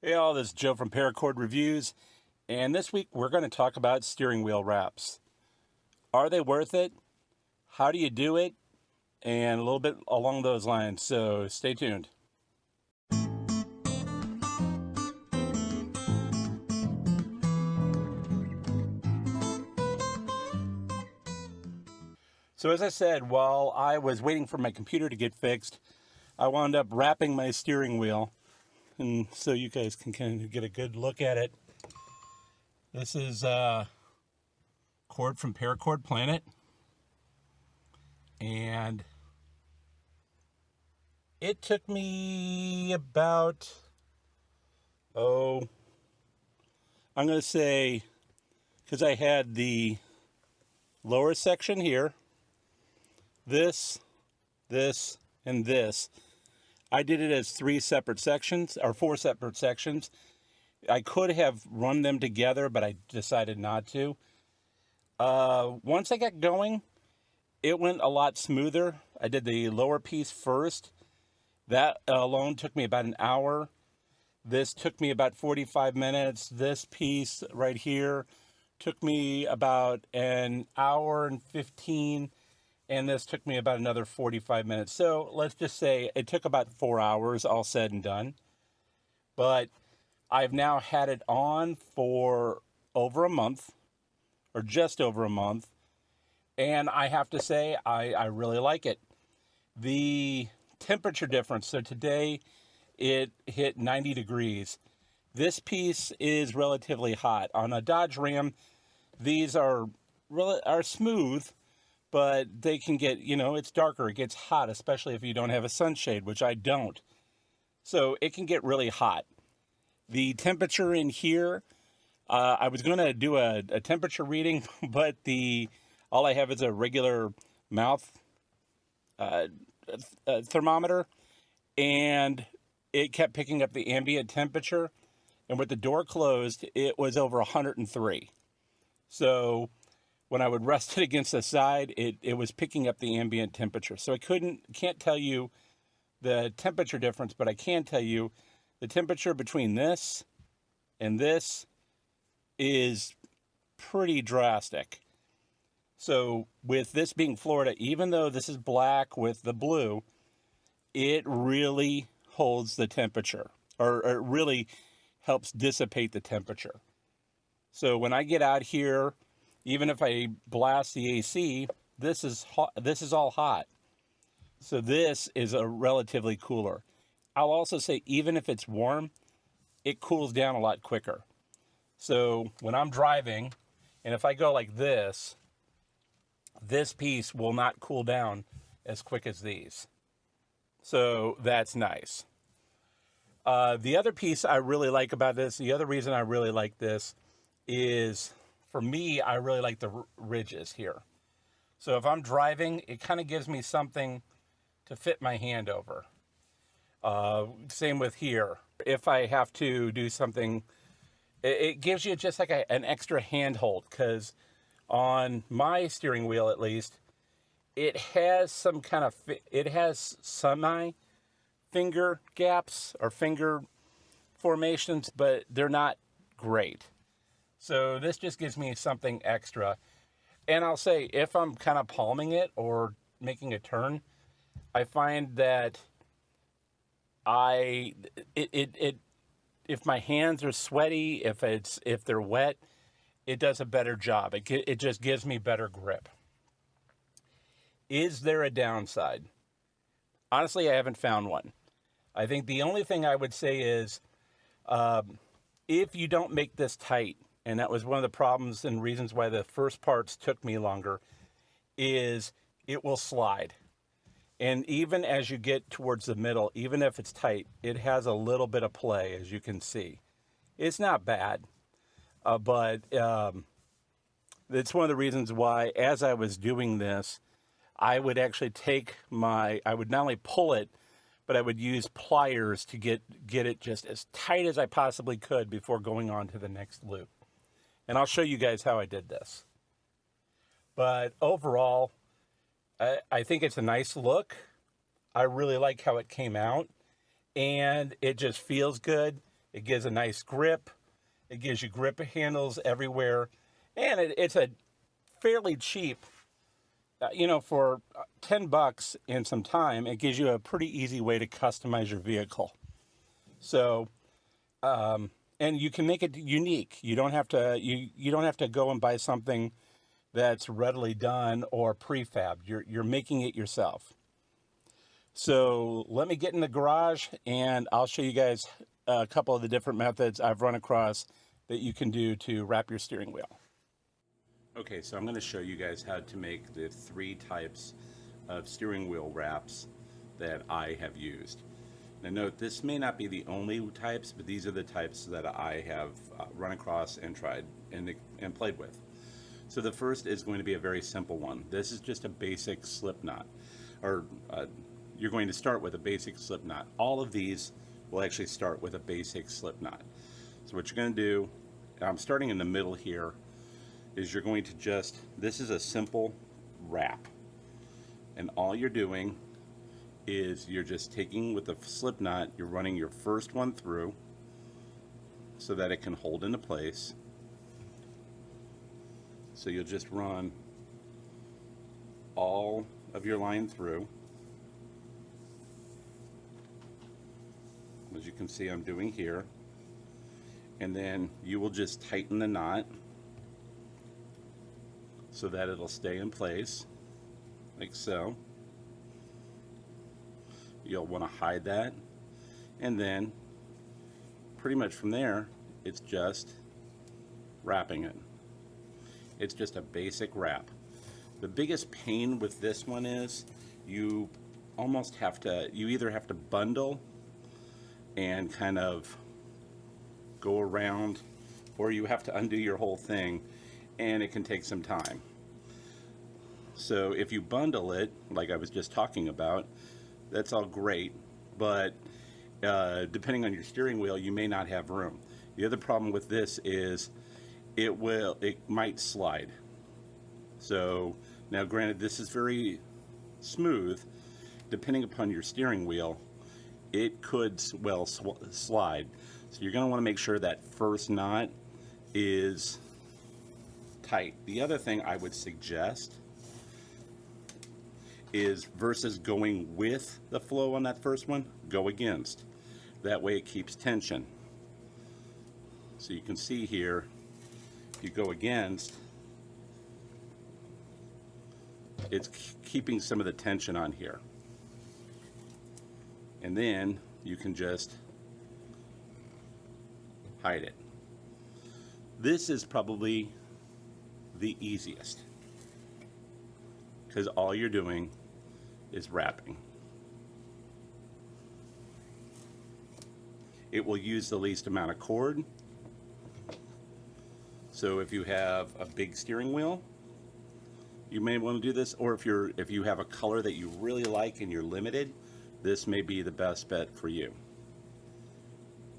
Hey all, this is Joe from Paracord Reviews, and this week we're going to talk about steering wheel wraps. Are they worth it? How do you do it? And a little bit along those lines, so stay tuned. So as I said, while I was waiting for my computer to get fixed, I wound up wrapping my steering wheel, and so you guys can kind of get a good look at it. This is cord from Paracord Planet, and it took me about, I'm going to say, because I had the lower section here, this, and this. I did it as 3 separate sections, or 4 separate sections. I could have run them together, but I decided not to. Once I got going, it went a lot smoother. I did the lower piece first. That alone took me about an hour. This took me about 45 minutes. This piece right here took me about an hour and 15, and this took me about another 45 minutes. So let's just say it took about 4 hours, all said and done. But I've now had it on for over a month, or just over a month, and I have to say I really like it. The temperature difference, so today it hit 90 degrees. This piece is relatively hot. On a Dodge Ram, these are smooth, but they can get, it's darker. It gets hot, especially if you don't have a sunshade, which I don't. So it can get really hot. The temperature in here, I was going to do a temperature reading, but all I have is a regular mouth thermometer, and it kept picking up the ambient temperature. And with the door closed, it was over 103. So when I would rest it against the side, it was picking up the ambient temperature. So I can't tell you the temperature difference, but I can tell you the temperature between this and this is pretty drastic. So with this being Florida, even though this is black with the blue, it really holds the temperature, or it really helps dissipate the temperature. So when I get out here, even if I blast the AC, this is hot, this is all hot. So this is a relatively cooler. I'll also say even if it's warm, it cools down a lot quicker. So when I'm driving, and if I go like this piece will not cool down as quick as these. So that's nice. The other piece I really like about this, the other reason I really like this is, for me, I really like the ridges here. So if I'm driving, it kind of gives me something to fit my hand over. Same with here. If I have to do something, it gives you just like an extra handhold, because on my steering wheel, at least, it has semi finger gaps or finger formations, but they're not great. So this just gives me something extra. And I'll say, if I'm kind of palming it or making a turn, I find that if my hands are sweaty, if they're wet, it does a better job. It just gives me better grip. Is there a downside? Honestly, I haven't found one. I think the only thing I would say is, if you don't make this tight, and that was one of the problems and reasons why the first parts took me longer, is it will slide. And even as you get towards the middle, even if it's tight, it has a little bit of play, as you can see. It's not bad, but it's one of the reasons why, as I was doing this, I would actually I would not only pull it, but I would use pliers to get it just as tight as I possibly could before going on to the next loop. And I'll show you guys how I did this. But overall, I think it's a nice look. I really like how it came out, and it just feels good. It gives a nice grip. It gives you grip handles everywhere. And it's a fairly cheap, for 10 bucks and some time, it gives you a pretty easy way to customize your vehicle. So, and you can make it unique. You don't have to, you don't have to go and buy something that's readily done or prefab. You're making it yourself. So let me get in the garage and I'll show you guys a couple of the different methods I've run across that you can do to wrap your steering wheel. Okay, so I'm going to show you guys how to make the 3 types of steering wheel wraps that I have used. Now note, this may not be the only types, but these are the types that I have run across and tried and played with. So the first is going to be a very simple one. This is just a basic slip knot, or you're going to start with a basic slip knot. All of these will actually start with a basic slip knot. So what you're going to do, I'm starting in the middle here, is you're going to this is a simple wrap. And all you're doing is you're just taking with the slip knot, you're running your first one through so that it can hold into place. So you'll just run all of your line through. As you can see, I'm doing here. And then you will just tighten the knot so that it'll stay in place, like so. You'll want to hide that, and then pretty much from there, it's just wrapping it. It's just a basic wrap. The biggest pain with this one is you either have to bundle and kind of go around, or you have to undo your whole thing, and it can take some time. So if you bundle it, like I was just talking about, that's all great, but depending on your steering wheel, you may not have room. The other problem with this is it might slide. So now granted, this is very smooth. Depending upon your steering wheel, it could slide. So you're going to want to make sure that first knot is tight. The other thing I would suggest is, versus going with the flow on that first one, go against. That way it keeps tension. So you can see here, if you go against, it's keeping some of the tension on here. And then you can just hide it. This is probably the easiest, because all you're doing is wrapping. It will use the least amount of cord. So if you have a big steering wheel, you may want to do this, or if you have a color that you really like and you're limited, this may be the best bet for you.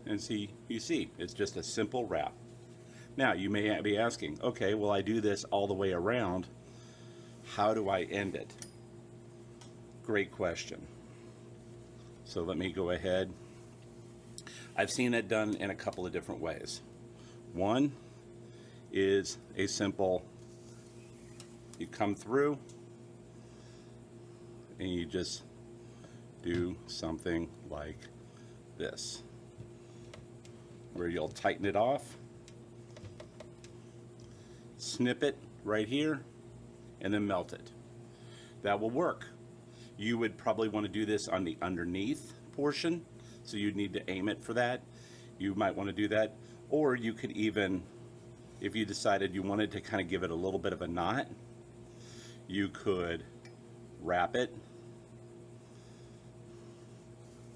And you see, it's just a simple wrap. Now, you may be asking, okay, well, I do this all the way around. How do I end it? Great question. So let me go ahead. I've seen it done in a couple of different ways. One is a simple, you come through and you just do something like this, where you'll tighten it off, snip it right here, and then melt it. That will work. You would probably want to do this on the underneath portion, so you'd need to aim it for that. You might want to do that, or you could even, if you decided you wanted to kind of give it a little bit of a knot, you could wrap it,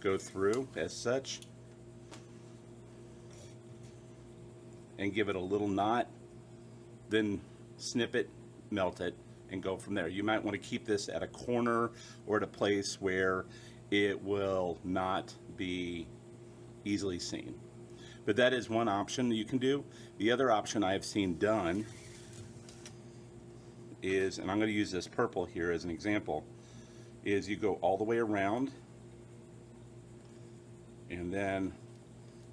go through as such, and give it a little knot, then snip it, melt it, and go from there. You might want to keep this at a corner or at a place where it will not be easily seen. But that is one option that you can do. The other option I've seen done is, and I'm going to use this purple here as an example, is you go all the way around, and then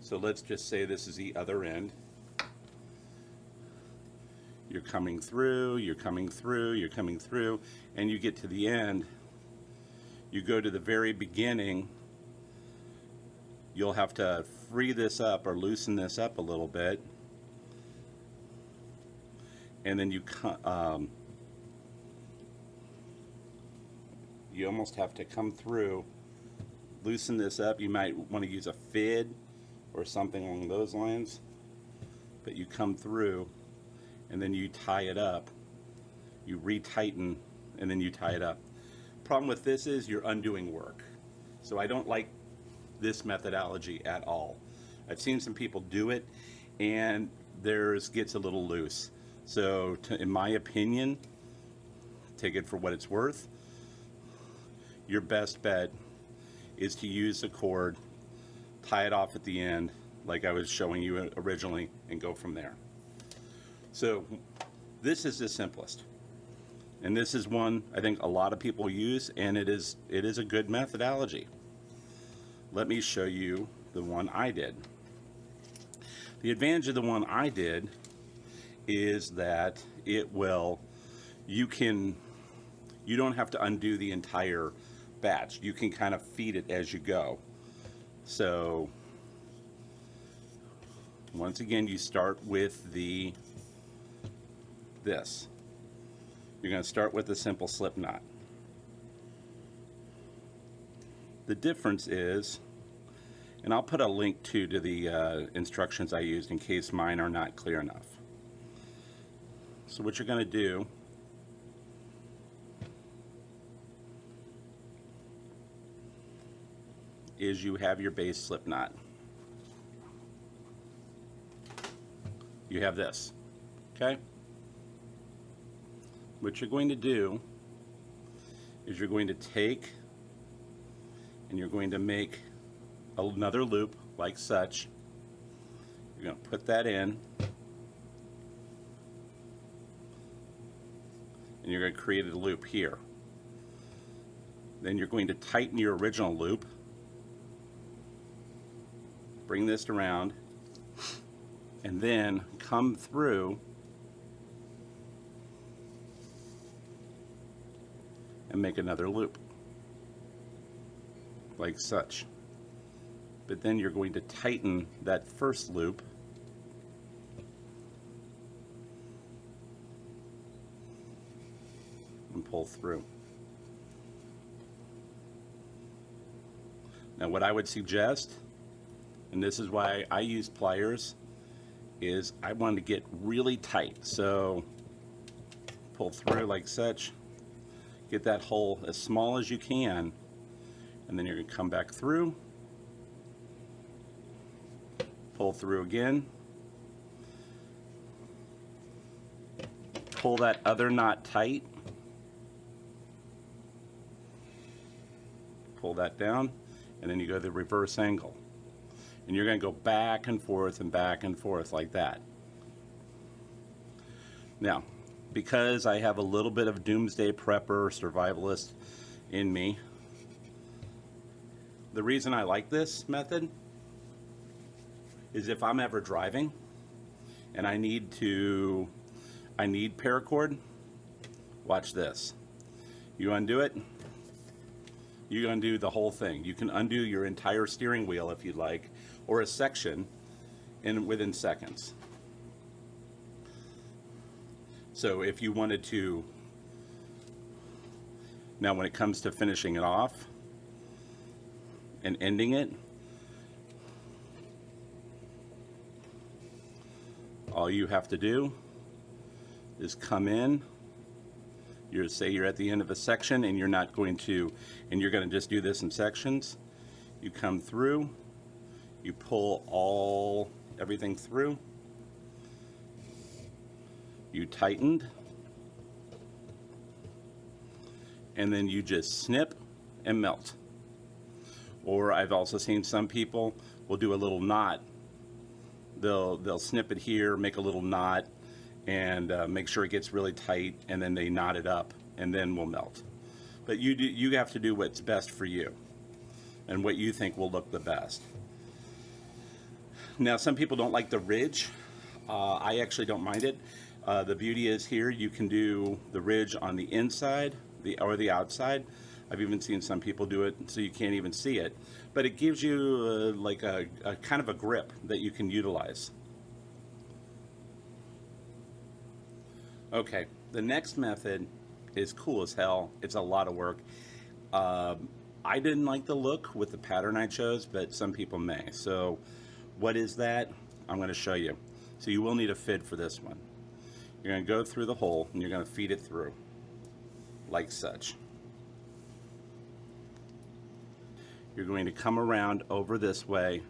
So let's just say this is the other end. You're coming through, you're coming through, you're coming through, and you get to the end. You go to the very beginning. You'll have to free this up or loosen this up a little bit. And then you almost have to come through, loosen this up. You might want to use a fid or something along those lines. But you come through, and then you tie it up. You retighten, and then you tie it up. Problem with this is you're undoing work. So I don't like this methodology at all. I've seen some people do it, and theirs gets a little loose. So in my opinion, take it for what it's worth. Your best bet is to use the cord, tie it off at the end like I was showing you originally, and go from there. So this is the simplest, and this is one I think a lot of people use, and it is a good methodology. Let me show you the one I did. The advantage of the one I did is that you don't have to undo the entire batch. You can kind of feed it as you go. So once again, you start with this. You're going to start with a simple slip knot. The difference is, and I'll put a link to the instructions I used in case mine are not clear enough. So what you're going to do is you have your base slip knot. You have this, okay? What you're going to do is you're going to take and you're going to make another loop like such. You're going to put that in, and you're going to create a loop here. Then you're going to tighten your original loop, bring this around, and then come through and make another loop like such. But then you're going to tighten that first loop and pull through. Now what I would suggest, and this is why I use pliers, is I want to get really tight. So pull through like such, get that hole as small as you can, and then you're going to come back through, pull through again, pull that other knot tight, pull that down, and then you go to the reverse angle. And you're going to go back and forth like that. Now, because I have a little bit of doomsday prepper survivalist in me, the reason I like this method is if I'm ever driving and I need paracord, watch this. You undo it, you undo the whole thing. You can undo your entire steering wheel if you'd like, or a section within seconds. So if you wanted to, now when it comes to finishing it off and ending it, all you have to do is come in. Say you're at the end of a section and you're not going to, and you're going to just do this in sections. You come through, you pull everything through, you tightened, and then you just snip and melt. Or I've also seen some people will do a little knot. They'll snip it here, make a little knot, and make sure it gets really tight, and then they knot it up, and then we'll melt. But you have to do what's best for you and what you think will look the best. Now, some people don't like the ridge. I actually don't mind it. The beauty is here you can do the ridge on the inside or the outside. I've even seen some people do it so you can't even see it. But it gives you like a kind of a grip that you can utilize. Okay, the next method is cool as hell. It's a lot of work. I didn't like the look with the pattern I chose, but some people may. So what is that? I'm going to show you. So you will need a fid for this one. You're going to go through the hole and you're going to feed it through like such. You're going to come around over this way,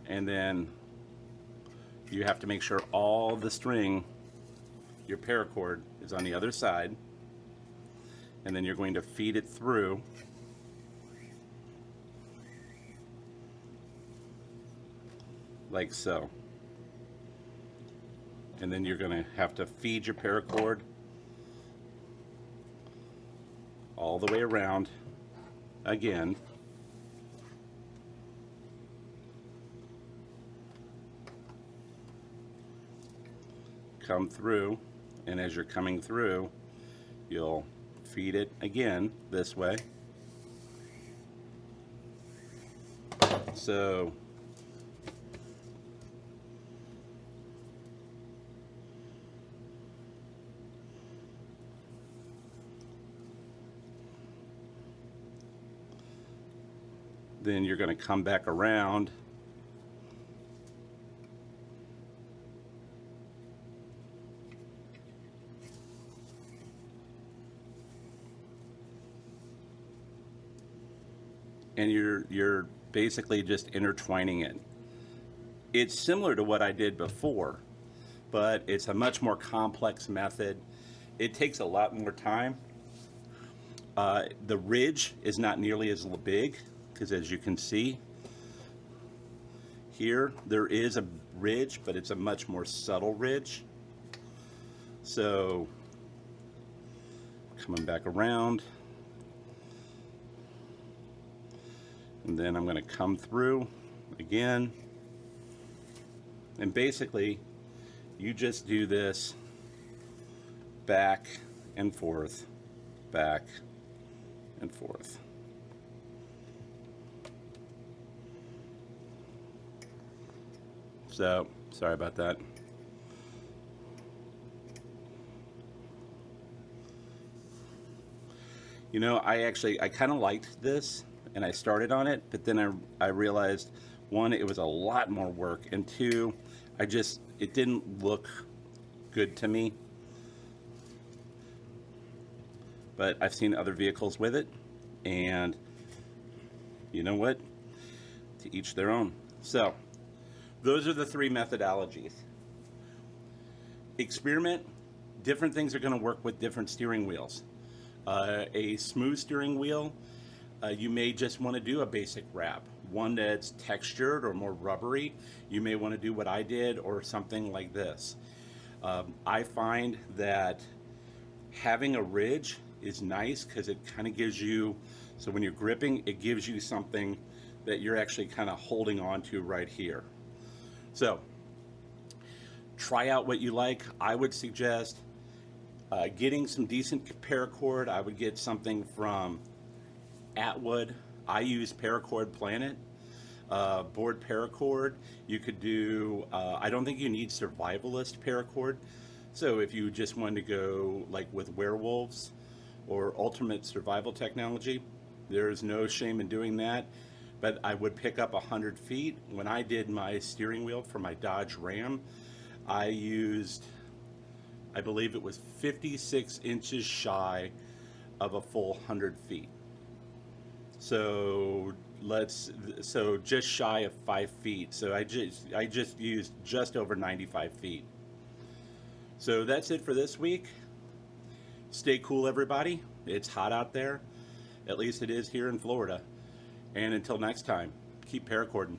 and then you have to make sure all the string, your paracord, is on the other side, and then you're going to feed it through like so. And then you're going to have to feed your paracord all the way around again. Come through, and as you're coming through, you'll feed it again this way. So then you're going to come back around and you're basically just intertwining it. It's similar to what I did before, but it's a much more complex method. It takes a lot more time. The ridge is not nearly as big, because as you can see here, there is a ridge, but it's a much more subtle ridge. So coming back around, and then I'm going to come through again, and basically you just do this back and forth, back and forth. So sorry about that. You know, I kind of liked this, and I started on it, but then I realized, one, it was a lot more work, and two, it didn't look good to me. But I've seen other vehicles with it, and you know what? To each their own. So those are the three methodologies. Experiment. Different things are going to work with different steering wheels. A smooth steering wheel, you may just want to do a basic wrap. One that's textured or more rubbery, you may want to do what I did, or something like this. I find that having a ridge is nice because it kind of gives you, so when you're gripping, it gives you something that you're actually kind of holding on to right here. So try out what you like. I would suggest getting some decent paracord. I would get something from Atwood. I use Paracord Planet, board paracord. You could do, I don't think you need survivalist paracord. So if you just wanted to go like with werewolves or ultimate survival technology, there is no shame in doing that. But I would pick up 100 feet. When I did my steering wheel for my Dodge Ram, I used, I believe it was 56 inches shy of a full 100 feet. So just shy of 5 feet. So I just used just over 95 feet. So that's it for this week. Stay cool, everybody. It's hot out there. At least it is here in Florida. And until next time, keep paracording.